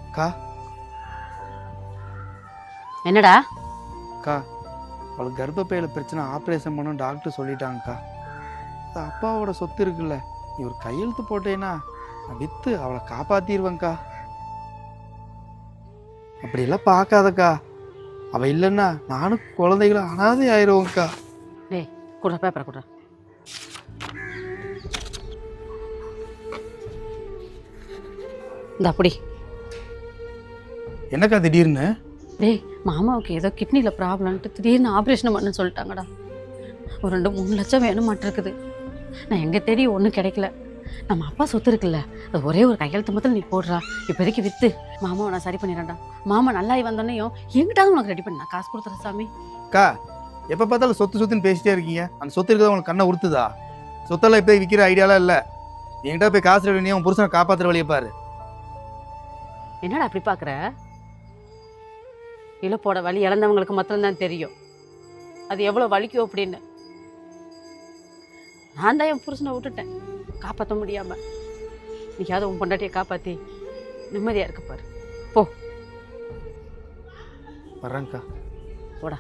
அக்கா என்னடா? அக்கா அவளுக்கு கர்ப்பப்பையில் பிரச்சனை, ஆப்ரேஷன் பண்ணணும் டாக்டர் சொல்லிட்டாங்கக்கா. அது அப்பாவோட சொத்து இருக்குல்ல, நீ ஒரு கையெழுத்து போட்டேன்னா நான் விற்று அவளை காப்பாற்றிடுவேங்க்கா. அப்படியெல்லாம் பார்க்காதக்கா, அவள் இல்லைன்னா நானும் குழந்தைகளும் அனாதை ஆயிடுவோங்க்கா. டேய் குடுற பேப்பரை குடுற. இந்த அப்படி. என்னக்கா திடீர்னு? டேய் மாமாவுக்கு ஏதோ கிட்னியில் ப்ராப்ளம்ட்டு திடீர்னு ஆப்ரேஷன் பண்ணுன்னு சொல்லிட்டாங்கடா. ஒரு 2-3 லட்சம் வேணுமாட்டிருக்குது. நான் எங்கே தேடி ஒன்றும் கிடைக்கல. நம்ம அப்பா சொத்து இருக்குல்ல, அது ஒரே ஒரு கையெழுத்து மட்டும் நீ போடுறா. இப்போதைக்கு விற்று மாமாவை நான் சரி பண்ணிடுறேன்டா. மாமா நல்லாயி வந்தோன்னையும் எங்கிட்டாவது உனக்கு ரெடி பண்ண நான் காசு கொடுத்துறேன் சாமி. அக்கா எப்போ பார்த்தாலும் சொத்து சொத்துன்னு பேசிட்டே இருக்கீங்க. அந்த சொத்து இருக்கிறத உங்களுக்கு கண்ணை உறுத்துதா? சொத்தெல்லாம் இப்போ விற்கிற ஐடியாலாம் இல்லை. என்கிட்ட போய் காசு ரெடி பண்ணி உன் புருஷனை காப்பாற்றுற வழியை பாரு. என்னடா அப்படி பார்க்குற? இழப்போட வலி இழந்தவங்களுக்கு மட்டும்தான் தெரியும் அது எவ்வளோ வலிக்கும் அப்படின்னு. நான் தான் என் புருஷனை விட்டுட்டேன் காப்பாற்ற முடியாமல். நீயாவது உன் பொண்டாட்டியை காப்பாற்றி நிம்மதியாக இருக்க பாரு. போ வர்றேங்க்கா. போடா.